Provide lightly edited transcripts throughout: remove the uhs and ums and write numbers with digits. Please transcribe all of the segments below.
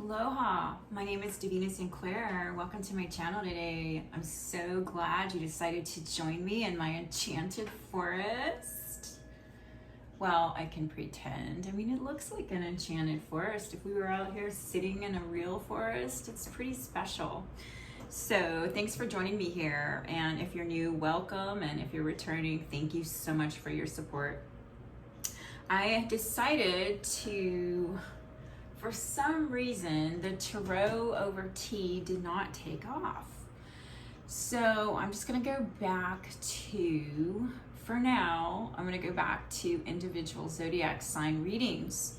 Aloha, my name is Devina Sinclair. Welcome to my channel today. I'm so glad you decided to join me in my enchanted forest. Well, I can pretend. I mean, it looks like an enchanted forest. If we were out here sitting in a real forest, it's pretty special. So thanks for joining me here. And if you're new, welcome. And if you're returning, thank you so much for your support. I decided to, for some reason, the tarot over tea did not take off. So I'm just gonna go back to, for now, I'm gonna go back to individual zodiac sign readings.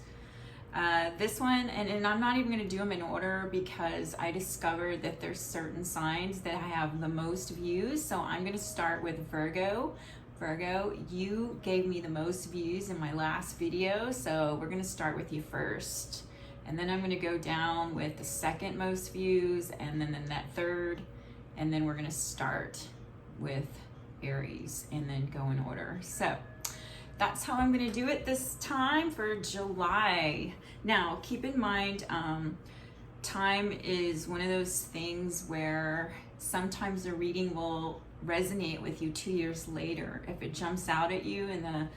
This one, and I'm not even gonna do them in order because I discovered that there's certain signs that I have the most views. So I'm gonna start with Virgo. Virgo, you gave me the most views in my last video, so we're gonna start with you first. And then I'm gonna go down with the second most views, and then that third, and then we're gonna start with Aries and then go in order. So that's how I'm gonna do it this time for July. Now, keep in mind, time is one of those things where sometimes a reading will resonate with you 2 years later. If it jumps out at you in the,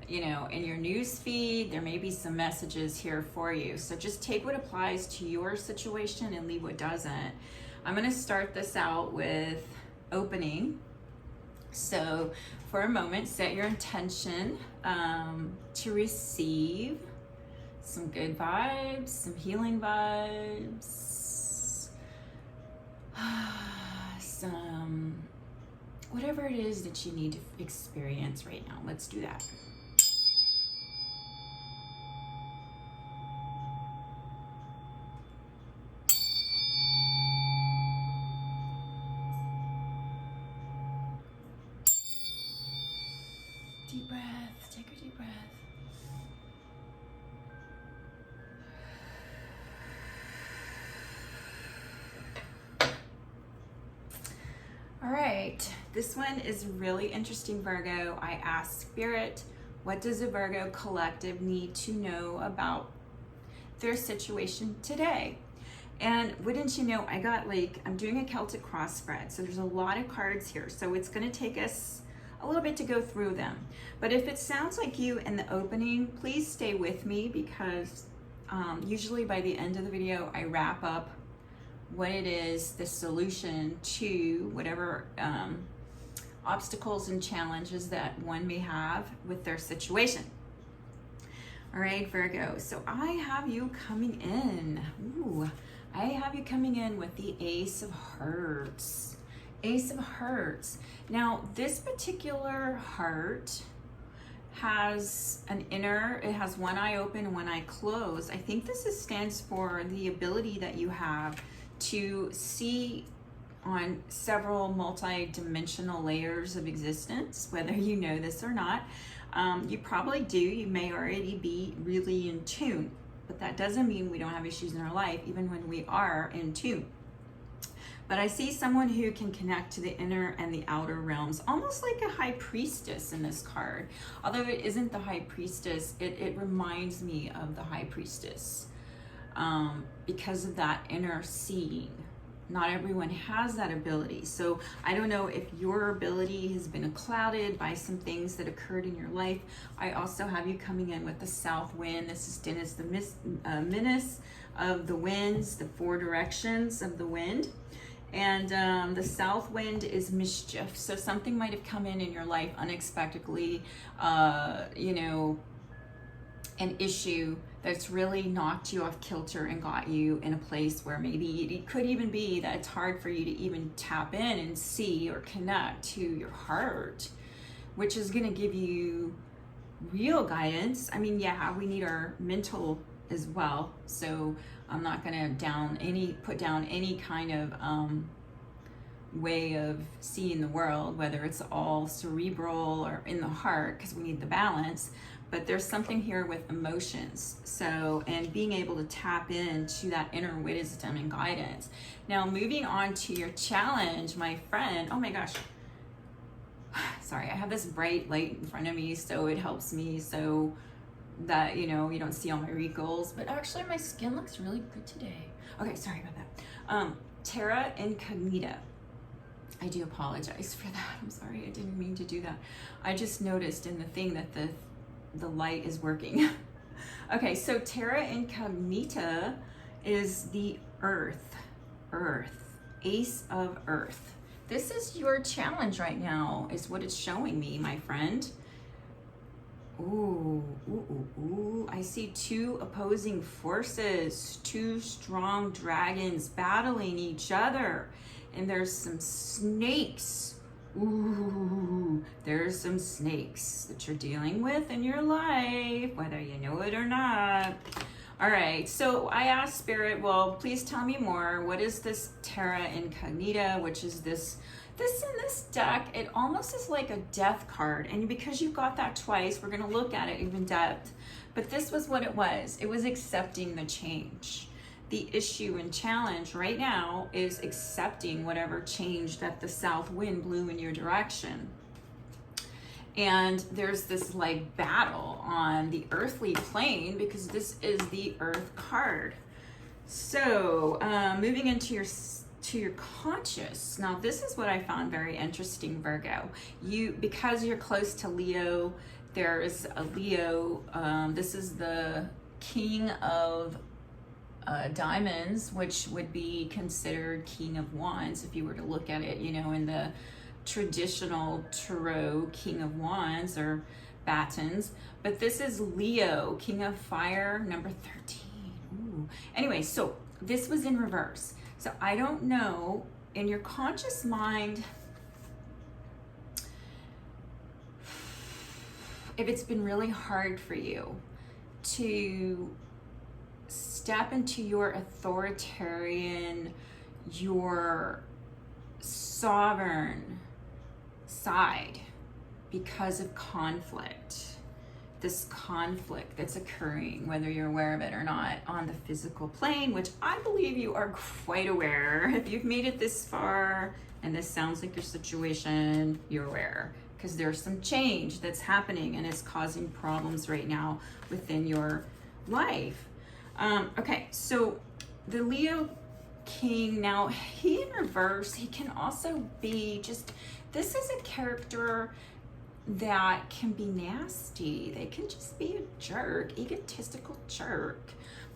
in your news feed, there may be some messages here for you. So just take what applies to your situation and leave what doesn't. I'm gonna start this out with opening. So for a moment, set your intention to receive some good vibes, some healing vibes, some whatever it is that you need to experience right now. Let's do that. Deep breath, take a deep breath. All right, this one is really interesting, Virgo. I asked Spirit, what does a Virgo collective need to know about their situation today? And wouldn't you know, I got I'm doing a Celtic cross spread, so there's a lot of cards here. So it's gonna take us a little bit to go through them. But if it sounds like you in the opening, please stay with me because usually by the end of the video, I wrap up what it is, the solution to whatever obstacles and challenges that one may have with their situation. All right, Virgo, so I have you coming in. I have you coming in with the Ace of Hearts. Ace of Hearts. Now, this particular heart has an inner, it has one eye open, one eye closed. I think this stands for the ability that you have to see on several multi-dimensional layers of existence, whether you know this or not. You probably do. You may already be really in tune, but that doesn't mean we don't have issues in our life, even when we are in tune. But I see someone who can connect to the inner and the outer realms, almost like a high priestess in this card. Although it isn't the high priestess, it reminds me of the high priestess. Because of that inner seeing. Not everyone has that ability. So I don't know if your ability has been clouded by some things that occurred in your life. I also have you coming in with the south wind. This is Dennis, the menace of the winds, the four directions of the wind. And the south wind is mischief. So something might have come in your life unexpectedly, an issue that's really knocked you off kilter and got you in a place where maybe it could even be that it's hard for you to even tap in and see or connect to your heart, which is going to give you real guidance. I mean, yeah, we need our mental as well. So I'm not going to put down any kind of way of seeing the world, whether it's all cerebral or in the heart, because we need the balance. But there's something here with emotions. So, and being able to tap into that inner wisdom and guidance. Now, moving on to your challenge, my friend. Oh my gosh. Sorry, I have this bright light in front of me, so it helps me. So that, you know, you don't see all my wrinkles, but actually my skin looks really good today. Okay, sorry about that. Terra Incognita. I do apologize for that. I'm sorry, I didn't mean to do that. I just noticed in the thing that the light is working. Okay, so Terra Incognita is the Earth, Ace of Earth. This is your challenge right now, is what it's showing me, my friend. Ooh, ooh, ooh, ooh. I see two opposing forces, two strong dragons battling each other. And there's some snakes. Ooh, there's some snakes that you're dealing with in your life, whether you know it or not. All right, so I asked Spirit, well, please tell me more. What is this Terra Incognita, which is this in this deck, it almost is like a death card. And because you got that twice, we're gonna look at it in depth. But this was what it was. It was accepting the change. The issue and challenge right now is accepting whatever change that the south wind blew in your direction. And there's this like battle on the earthly plane because this is the Earth card. So moving into your conscious. Now this is what I found very interesting, Virgo. Because you're close to Leo, there is a Leo. This is the King of Diamonds, which would be considered King of Wands if you were to look at it, you know, in the traditional tarot, King of Wands or batons. But this is Leo, King of Fire, number 13. Ooh. Anyway, so this was in reverse. So I don't know, in your conscious mind, if it's been really hard for you to step into your authoritarian, your sovereign side because of conflict. This conflict that's occurring, whether you're aware of it or not, on the physical plane, which I believe you are quite aware. If you've made it this far and this sounds like your situation, you're aware, because there's some change that's happening and it's causing problems right now within your life. Okay, so the Leo King, now he in reverse, he can also be just, this is a character that can be nasty. They can just be a jerk, egotistical jerk.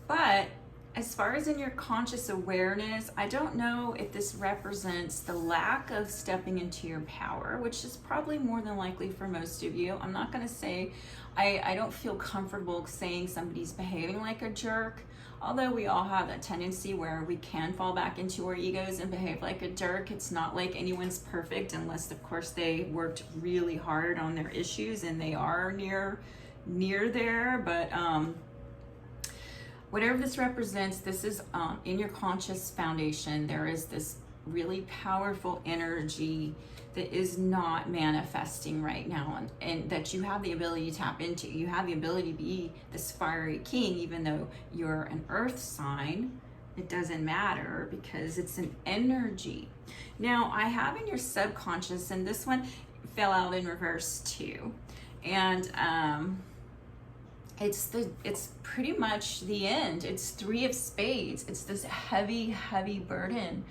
But as far as in your conscious awareness, I don't know if this represents the lack of stepping into your power, which is probably more than likely for most of you. I'm not gonna say, I don't feel comfortable saying somebody's behaving like a jerk, although we all have that tendency where we can fall back into our egos and behave like a jerk. It's not like anyone's perfect, unless of course they worked really hard on their issues and they are near there. But whatever this represents, this is in your conscious foundation. There is this really powerful energy that is not manifesting right now, and that you have the ability to tap into. You have the ability to be this fiery king, even though you're an earth sign. It doesn't matter because it's an energy. Now I have in your subconscious, and this one fell out in reverse too, and it's pretty much the end. It's 3 of Spades. It's this heavy burden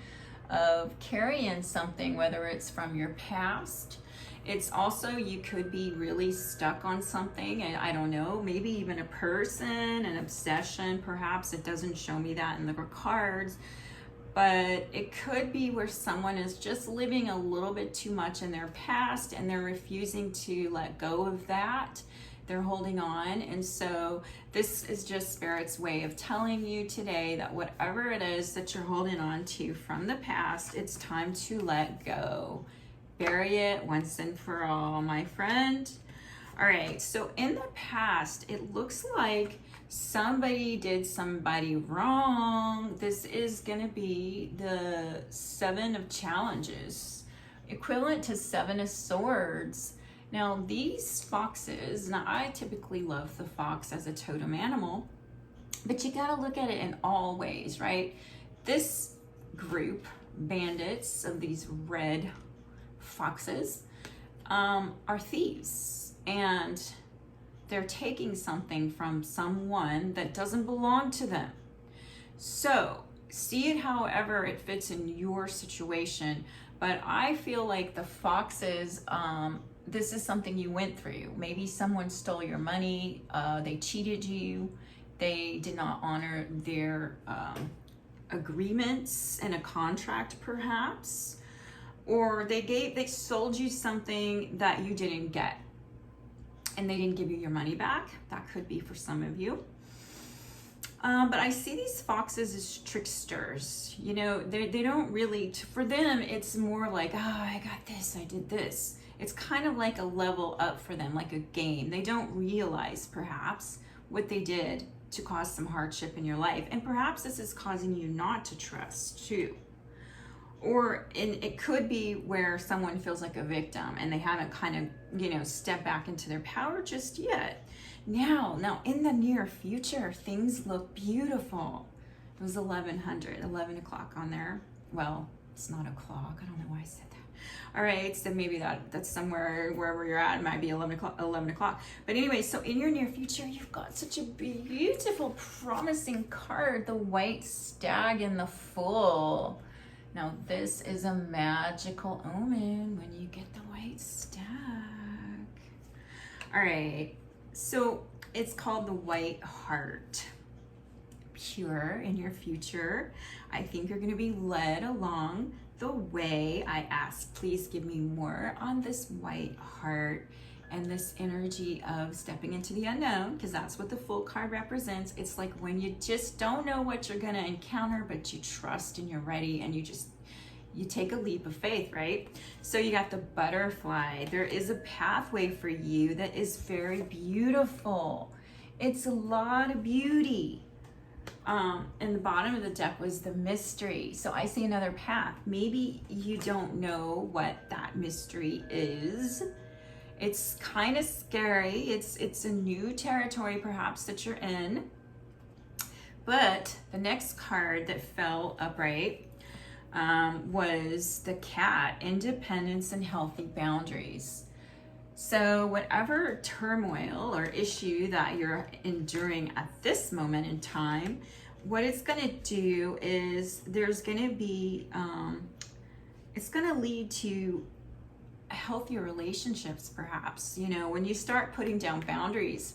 of carrying something, whether it's from your past. It's also, you could be really stuck on something, and I don't know, maybe even a person, an obsession, perhaps. It doesn't show me that in the cards, but it could be where someone is just living a little bit too much in their past and they're refusing to let go of that. They're holding on. And so this is just Spirit's way of telling you today that whatever it is that you're holding on to from the past, it's time to let go. Bury it once and for all, my friend. All right, so in the past, it looks like somebody did somebody wrong. This is gonna be the 7 of Challenges, equivalent to 7 of Swords. Now these foxes, now I typically love the fox as a totem animal, but you gotta look at it in all ways, right? This group, bandits of these red foxes, are thieves, and they're taking something from someone that doesn't belong to them. So see it however it fits in your situation. But I feel like the foxes, this is something you went through. Maybe someone stole your money, they cheated you, they did not honor their agreements in a contract perhaps, or they sold you something that you didn't get and they didn't give you your money back. That could be for some of you. But I see these foxes as tricksters. You know, they don't really, for them, it's more like, oh, I got this, I did this. It's kind of like a level up for them, like a game. They don't realize, perhaps, what they did to cause some hardship in your life. And perhaps this is causing you not to trust, too. Or it could be where someone feels like a victim and they haven't kind of, you know, stepped back into their power just yet. Now in the near future, things look beautiful. It was 11 o'clock on there. Well, it's not o'clock. I don't know why I said that. All right, so maybe that's somewhere wherever you're at. It might be 11 o'clock. But anyway, so in your near future, you've got such a beautiful, promising card, the White Stag in the Fool. Now, this is a magical omen when you get the White Stag. All right, so it's called the White Heart. Pure in your future. I think you're going to be led along the way. I ask, please give me more on this White Heart and this energy of stepping into the unknown, because that's what the Fool card represents. It's like when you just don't know what you're going to encounter, but you trust and you're ready, and you take a leap of faith, right? So you got the Butterfly. There is a pathway for you that is very beautiful. It's a lot of beauty. And the bottom of the deck was the Mystery. So I see another path. Maybe you don't know what that mystery is. It's kind of scary. It's a new territory perhaps that you're in. But the next card that fell upright was the Cat, Independence and Healthy Boundaries. So whatever turmoil or issue that you're enduring at this moment in time, what it's going to do is there's going to be, it's going to lead to healthier relationships perhaps. You know, when you start putting down boundaries,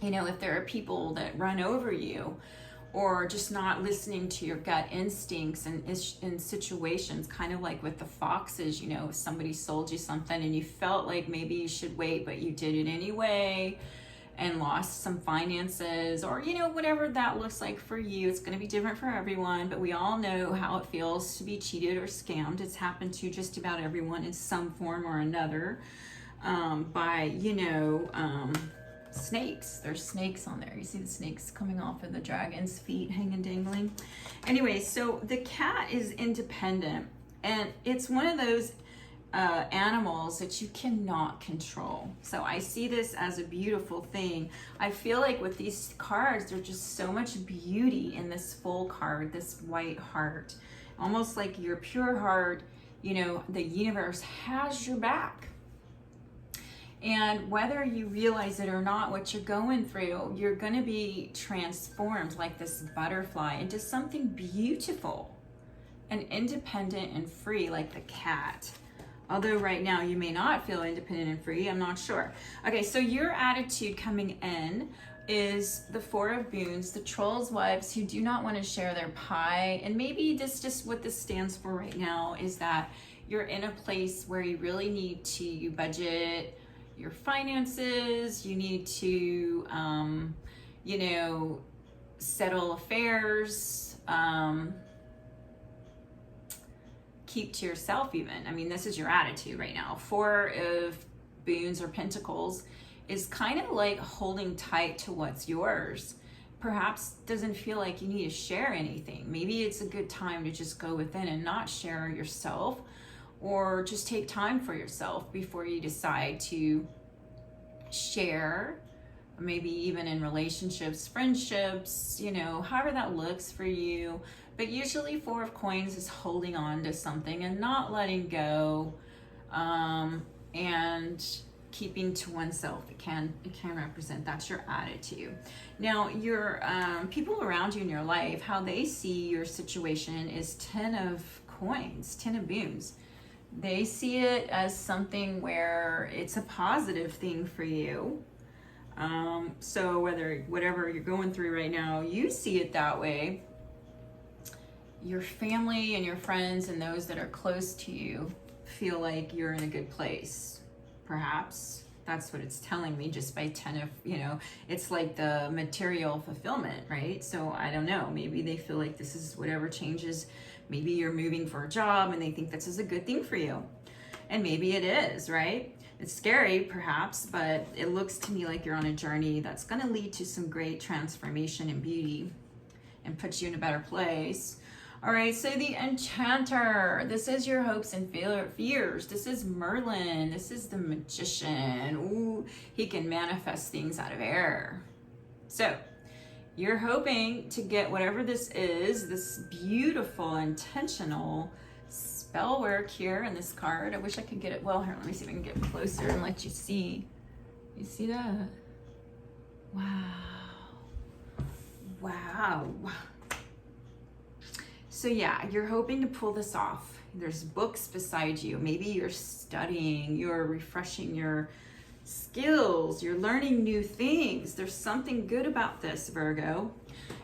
you know, if there are people that run over you, or just not listening to your gut instincts and in situations, kind of like with the foxes, you know, if somebody sold you something and you felt like maybe you should wait, but you did it anyway and lost some finances, or, you know, whatever that looks like for you. It's going to be different for everyone, but we all know how it feels to be cheated or scammed. It's happened to just about everyone in some form or another by, you know, snakes. There's snakes on there. You see the snakes coming off of the dragon's feet, hanging, dangling. Anyway, so the cat is independent, and it's one of those animals that you cannot control. So I see this as a beautiful thing. I feel like with these cards, there's just so much beauty in this Fool card, this White Heart. Almost like your pure heart, you know, the universe has your back. And whether you realize it or not, what you're going through, you're going to be transformed like this butterfly into something beautiful and independent and free like the cat. Although right now you may not feel independent and free, I'm not sure. Okay, so your attitude coming in is the Four of Boons, the Troll's wives who do not want to share their pie. And maybe this just what this stands for right now is that you're in a place where you really need to budget your finances, you need to, you know, settle affairs, keep to yourself even. I mean, this is your attitude right now. Four of Boons or Pentacles is kind of like holding tight to what's yours. Perhaps doesn't feel like you need to share anything. Maybe it's a good time to just go within and not share yourself, or just take time for yourself before you decide to share, maybe even in relationships, friendships, you know, however that looks for you. But usually Four of Coins is holding on to something and not letting go. And keeping to oneself. It can represent that's your attitude. Now, your people around you in your life, how they see your situation is 10 of coins, 10 of boons. They see it as something where it's a positive thing for you. So whatever you're going through right now, you see it that way. Your family and your friends and those that are close to you feel like you're in a good place. Perhaps that's what it's telling me just by 10 of, it's like the material fulfillment, right? So I don't know, maybe they feel like this is whatever changes. Maybe you're moving for a job and they think this is a good thing for you. And maybe it is, right? It's scary perhaps, but it looks to me like you're on a journey that's going to lead to some great transformation and beauty and put you in a better place. All right, so the Enchanter, this is your hopes and fears. This is Merlin. This is the Magician. Ooh, he can manifest things out of air. So you're hoping to get whatever this is, this beautiful, intentional spell work here in this card. I wish I could get it. Well, here, let me see if I can get closer and let you see. You see that? Wow. Wow. So yeah, you're hoping to pull this off. There's books beside you. Maybe you're studying, you're refreshing your skills, you're learning new things. There's something good about this, Virgo.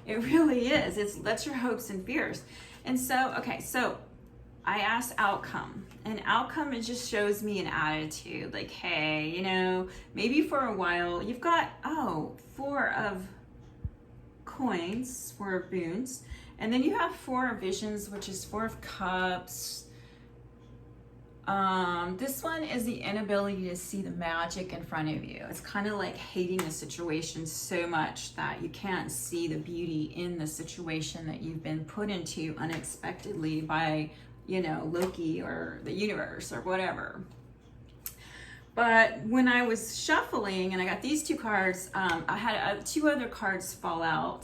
It really is. That's your hopes and fears. And so, okay, so I asked outcome, and outcome, it just shows me an attitude like, hey, maybe for a while you've got, 4 of coins, 4 of boons, and then you have 4 of visions, which is 4 of cups. This one is the inability to see the magic in front of you. It's kind of like hating the situation so much that you can't see the beauty in the situation that you've been put into unexpectedly by Loki or the universe or whatever. But when I was shuffling and I got these 2 cards, I had 2 other cards fall out.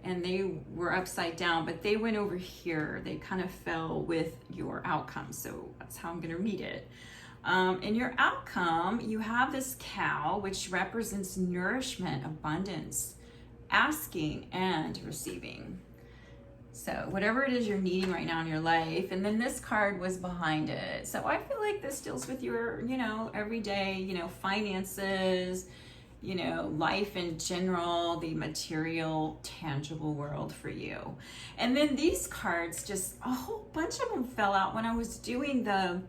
And they were upside down, but they went over here. They kind of fell with your outcome. So that's how I'm going to read it. In your outcome, you have this cow, which represents nourishment, abundance, asking and receiving. So whatever it is you're needing right now in your life. And then this card was behind it. So I feel like this deals with your, everyday, finances, life in general, the material, tangible world for you. And then these cards, just a whole bunch of them fell out when I was doing the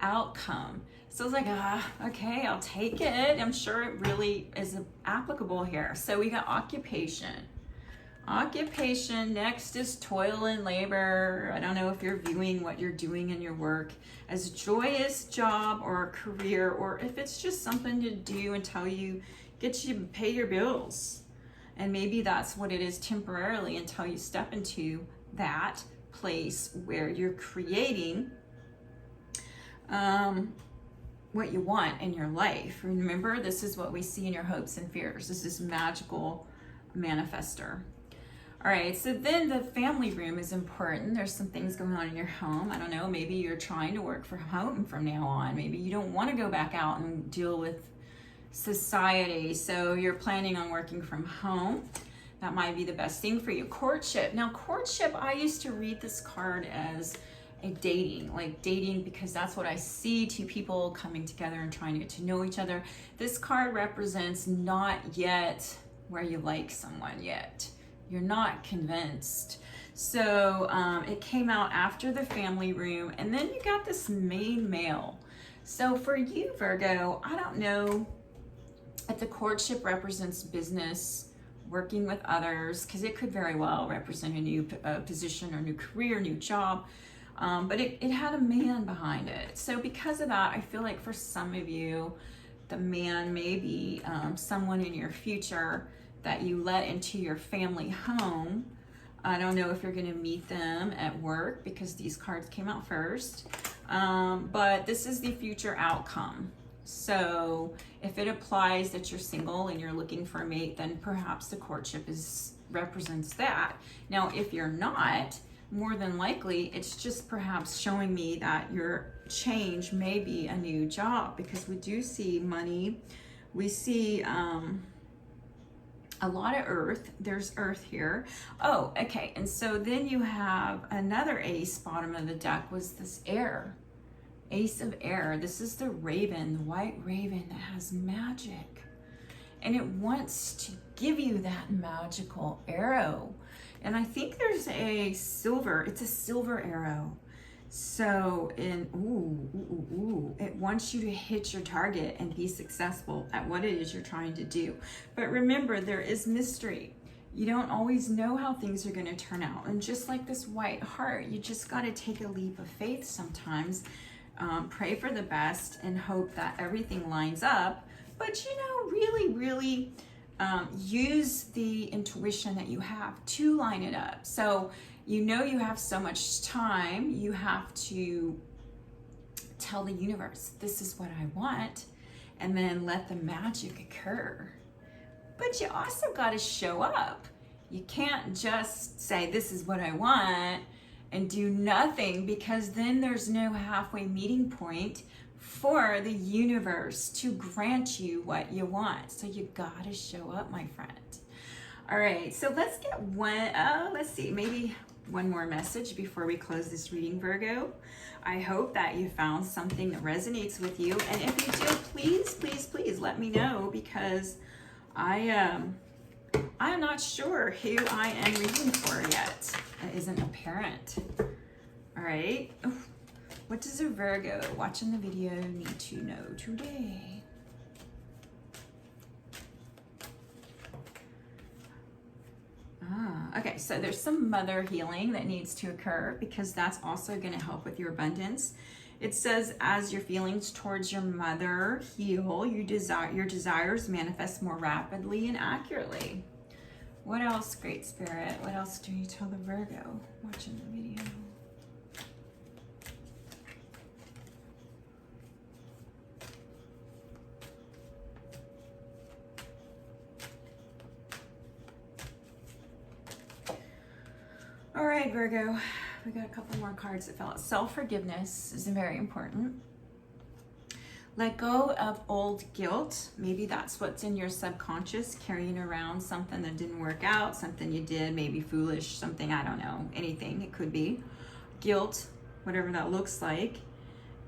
outcome. So I was like, okay, I'll take it. I'm sure it really is applicable here. So we got occupation. Occupation, next is toil and labor. I don't know if you're viewing what you're doing in your work as a joyous job or a career, or if it's just something to do until get you to pay your bills. And maybe that's what it is temporarily until you step into that place where you're creating what you want in your life. Remember, this is what we see in your hopes and fears. This is magical manifester. All right, so then the family room is important. There's some things going on in your home. I don't know, maybe you're trying to work from home from now on. Maybe you don't want to go back out and deal with society, so you're planning on working from home. That might be the best thing for you. Courtship. Now, courtship, I used to read this card as a dating, because that's what I see, 2 people coming together and trying to get to know each other. This card represents not yet where you like someone yet. You're not convinced. So it came out after the family room, and then you got this main male. So for you, Virgo, I don't know if the courtship represents business, working with others, because it could very well represent a new position or new career, new job. But it had a man behind it. So because of that, I feel like for some of you, the man may be someone in your future that you let into your family home. I don't know if you're going to meet them at work because these cards came out first. But this is the future outcome. So if it applies that you're single and you're looking for a mate, then perhaps the courtship represents that. Now, if you're not, more than likely, it's just perhaps showing me that your change may be a new job, because we do see money. We see a lot of earth. There's earth here. Oh, okay. And so then you have another ace, bottom of the deck was this air. Ace of air. This is the raven, the white raven that has magic. And it wants to give you that magical arrow. And I think there's a silver, it's a silver arrow. So it wants you to hit your target and be successful at what it is you're trying to do. But remember, there is mystery. You don't always know how things are going to turn out. And just like this white heart, you just got to take a leap of faith sometimes. Pray for the best and hope that everything lines up. But, you know, really use the intuition that you have to line it up. So, you know, you have so much time, you have to tell the universe, this is what I want, and then let the magic occur. But you also got to show up. You can't just say, this is what I want, and do nothing, because then there's no halfway meeting point for the universe to grant you what you want. So you gotta show up, my friend. All right, so let's get let's see, maybe one more message before we close this reading, Virgo. I hope that you found something that resonates with you. And if you do, please let me know, because I am not sure who I am reading for yet. It isn't apparent. All right. What does a Virgo watching the video need to know today? Okay, so there's some mother healing that needs to occur, because that's also going to help with your abundance. It says, as your feelings towards your mother heal, your desires manifest more rapidly and accurately. What else, Great Spirit? What else do you tell the Virgo watching the video? All right, Virgo, we got a couple more cards that fell out. Self-forgiveness is very important. Let go of old guilt. Maybe that's what's in your subconscious, carrying around something that didn't work out, something you did, maybe foolish, something, I don't know, anything it could be. Guilt, whatever that looks like.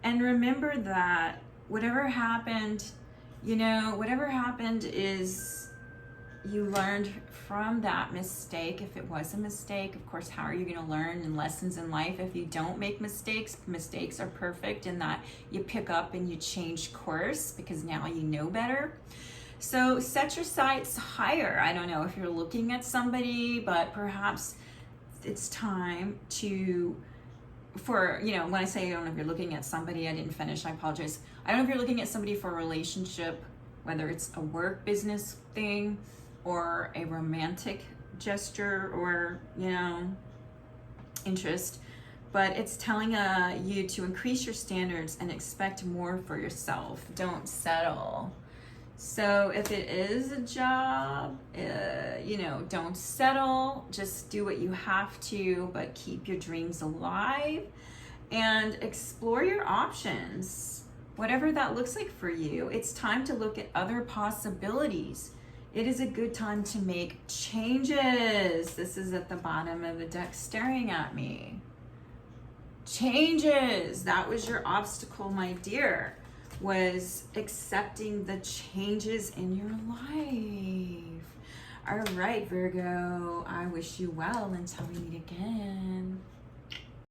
And remember that whatever happened, you know, whatever happened is you learned from that mistake. If it was a mistake, of course, how are you going to learn? And lessons in life, if you don't make mistakes, mistakes are perfect in that you pick up and you change course, because now you know better. So set your sights higher. I don't know if you're looking at somebody, but perhaps it's time to, when I say I don't know if you're looking at somebody, I didn't finish, I apologize. I don't know if you're looking at somebody for a relationship, whether it's a work business thing, or a romantic gesture, or, interest. But it's telling you to increase your standards and expect more for yourself. Don't settle. So if it is a job, don't settle. Just do what you have to, but keep your dreams alive and explore your options. Whatever that looks like for you, it's time to look at other possibilities. It is a good time to make changes. This is at the bottom of the deck staring at me. Changes. That was your obstacle, my dear, was accepting the changes in your life. All right, Virgo, I wish you well until we meet again.